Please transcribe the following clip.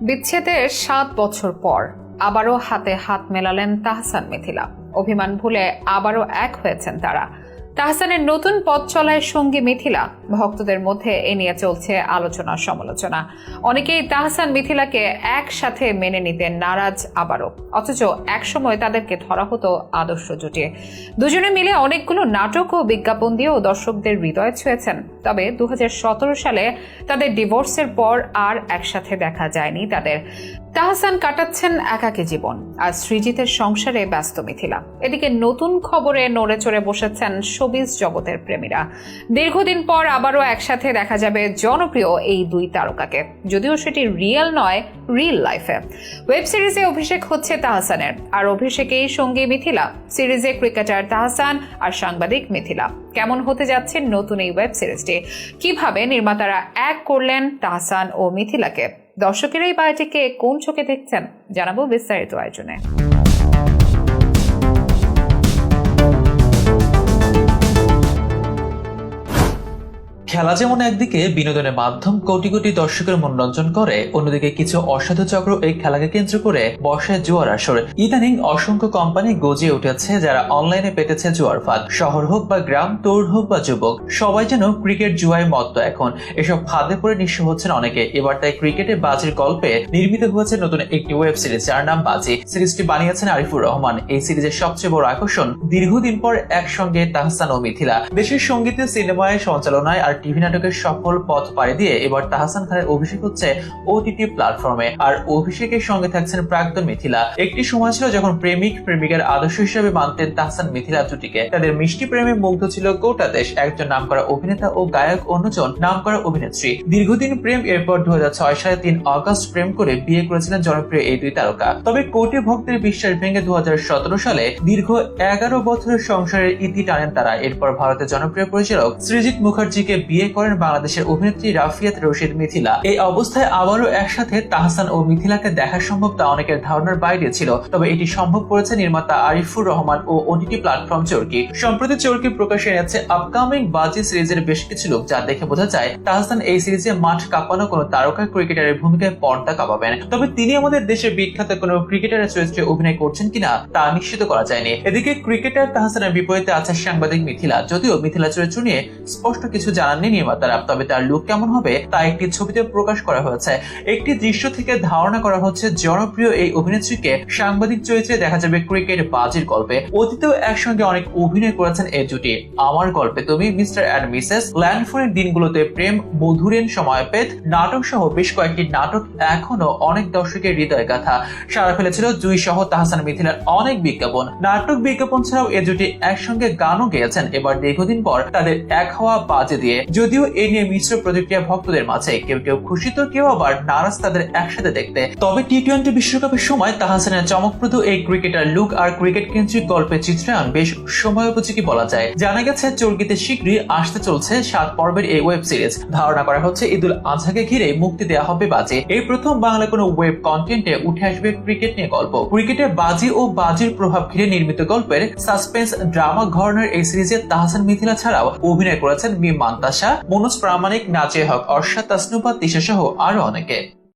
বিচ্ছেদের 7 বছর পর আবারও হাতে হাত মেলালেন তাহসান মিথিলা। অভিমান ভুলে আবারও এক হয়েছেন তারা। তাহসানের নতুন পথ চলায় সঙ্গী মিথিলা। ভক্তদের মধ্যে এ নিয়ে চলছে আলোচনা সমালোচনা। অনেকেই তাহসান মিথিলাকে একসাথে মেনে নিতে নারাজ আবারও, অথচ একসময় তাদেরকে ধরা হতো আদর্শ জুটিয়ে। দুজনে মিলে অনেকগুলো নাটক ও বিজ্ঞাপন দিয়েও দর্শকদের হৃদয় ছুঁয়েছেন। তবে 2017 সালে তাদের ডিভোর্সের পর আর একসাথে দেখা যায়নি তাদের। তাহসান কাটাচ্ছেন একাকী জীবন, আর সৃজিতের সংসারে ব্যস্ত মিথিলা। এদিকে নতুন খবরে নড়ে চড়ে বসেছেন শোবিজ জগতের প্রেমীরা। দীর্ঘদিন পর আবারও একসাথে দেখা যাবে জনপ্রিয় এই দুই তারকাকে, যদিও সেটি রিয়েল নয়, রিল লাইফে। ওয়েব সিরিজে অভিষেক হচ্ছে তাহসানের, আর অভিষেকেই সঙ্গী মিথিলা। সিরিজে ক্রিকেটার তাহসান আর সাংবাদিক মিথিলা। কেমন হতে যাচ্ছে নতুন এই ওয়েব সিরিজটি? কিভাবে নির্মাতারা এক করলেন তাহসান ও মিথিলাকে? দর্শকেরা এই বায়োটিকে কোন চোখে দেখছেন, জানাবো বিস্তারিত আয়োজনে। খেলা যেমন একদিকে বিনোদনের মাধ্যম কোটি কোটি দর্শকের মনোরঞ্জন করে, অন্যদিকে কিছু অসাধু চক্র এই খেলাকে কেন্দ্র করে বসায় জুয়ার আসর। ইদানিং অসংখ্য কোম্পানি গজিয়ে উঠেছে যারা অনলাইনে পেতেছে জুয়ার ফাঁদ। শহর হোক বা গ্রাম, তরুণ হোক বা যুবক, সবাই যেন ক্রিকেট জুয়ায় মত্ত। এখন এসব ফাঁদে পড়ে নিঃস্ব হচ্ছেন অনেকে। এবার তাই ক্রিকেটে বাজির গল্পে নির্মিত হয়েছে নতুন একটি ওয়েব সিরিজ, যার নাম বাজি। সিরিজটি বানিয়েছেন আরিফুর রহমান। এই সিরিজের সবচেয়ে বড় আকর্ষণ, দীর্ঘদিন পর একসঙ্গে তাহসান ও মিথিলা। দেশের সঙ্গীতে, সিনেমায়, সঞ্চালনায় আর টিভি নাটকের সফল পথ পাড়ি দিয়ে এবার তাহসান খানের অভিষেক হচ্ছে ওটিটি প্ল্যাটফর্মে। আর অভিষেকের সঙ্গে থাকছেন প্রাক্তন মিথিলা। একটি সময় ছিল যখন প্রেমিক প্রেমিকার আদর্শ হিসেবে মানতেন তাহসান মিথিলা জুটিকে। তাদের মিষ্টি প্রেমে মুগ্ধ ছিল গোটা দেশ। একজন নামকরা অভিনেতা ও গায়ক, অন্যজন নামকরা অভিনেত্রী। দীর্ঘদিন প্রেম, এরপর 2006 সালে 3 আগস্ট প্রেম করে বিয়ে করেছিলেন জনপ্রিয় এই দুই তারকা। তবে কোটি ভক্তের বিশ্বাস ভেঙে 2017 সালে দীর্ঘ 11 বছরের সংসারের ইতি টানেন তারা। এরপর ভারতের জনপ্রিয় পরিচালক সৃজিত মুখার্জিকে বিয়ে করেন বাংলাদেশের অভিনেত্রী রাফিয়াত রশিদ মিথিলা। এই অবস্থায় আবারও একসাথে তাহসান ও মিথিলাকে দেখা সম্ভব তা অনেকের ধারণার বাইরে ছিল। তবে এটি সম্ভব করেছে নির্মাতা আরিফুর রহমান ও ওটিটি প্ল্যাটফর্ম চরকি। সম্প্রতি চরকি প্রকাশে এনেছে আপকামিং বাজি সিরিজের বেশ কিছু লোক, যা দেখে বোঝা যায় তাহসান এই সিরিজে মাঠ কাঁপানো কোনো তারকা ক্রিকেটারের ভূমিকায় পর্দা কাঁপাবেন। তবে তিনি আমাদের দেশের বিখ্যাত কোনো ক্রিকেটারের চরিত্রে অভিনয় করছেন কিনা তা নিশ্চিত করা যায়নি। এদিকে ক্রিকেটার তাহসানের বিপরীতে আছে সাংবাদিক মিথিলা। যদিও মিথিলা চরিত্র নিয়ে স্পষ্ট কিছু জানাননি নির্মাতারা, তবে তার লুক কেমন হবে তা একটি ছবিতে প্রকাশ করা হয়েছে। একটি দৃশ্য থেকে ধারণা করা হচ্ছে জনপ্রিয় এই অভিনেত্রীকে সাংবাদিক চরিত্রে দেখা যাবে ক্রিকেট বাজির গল্পে। অতীতেও একসঙ্গে অনেক অভিনয় করেছেন এই জুটি। আমার গল্পে তুমি, মিস্টার অ্যান্ড মিসেস, ল্যান্ডফোনের দিনগুলোতে প্রেম, মধুরেন, সময়পেদ নাটক সহ বেশ কয়েকটি নাটক এখনো অনেক দর্শকের হৃদয় গাথা। সারা ফেলেছিল জুই সহ তাহসান মিথিলার অনেক বিজ্ঞাপন। নাটক বিজ্ঞাপন ছাড়াও এই জুটি একসঙ্গে গানও গেয়েছেন এবার দীর্ঘদিন পর তাদের এক হওয়া বাজে দিয়ে। যদিও এ নিয়ে মিশ্র প্রতিক্রিয়া ভক্তদের মাঝে, কেউ কেউ খুশি তো কেউ আবার নারাজ তাদের একসাথে দেখতে। তবে টি-20 বিশ্বকাপের সময় তাহসানের চমকপ্রদ এই ক্রিকেটার লুক আর ক্রিকেট কেন্দ্রিক গল্পের চিত্রায়ন বেশ সময়োপযোগী বলা যায়। জানা গেছে চরকিতে শীঘ্রই আসতে চলছে 7 পর্বের এই ওয়েব সিরিজ। ধারণা করা হচ্ছে ঈদুল আজহাকে ঘিরে মুক্তি দেওয়া হবে বাজি। এই প্রথম বাংলা কোনো ওয়েব কন্টেন্টে উঠে আসবে ক্রিকেট নিয়ে গল্প। ক্রিকেটের বাজি ও বাজির প্রভাব ঘিরে নির্মিত গল্পের সাসপেন্স ড্রামা ঘরানার এই সিরিজে তাহসান মিথিলা ছাড়াও অভিনয় করেছেন মিম মান্তাসা, মনোজ প্রামাণিক, নাজিয়া হক, অর্ষা, তাসনুভা, তিশা সহ আরো অনেকে।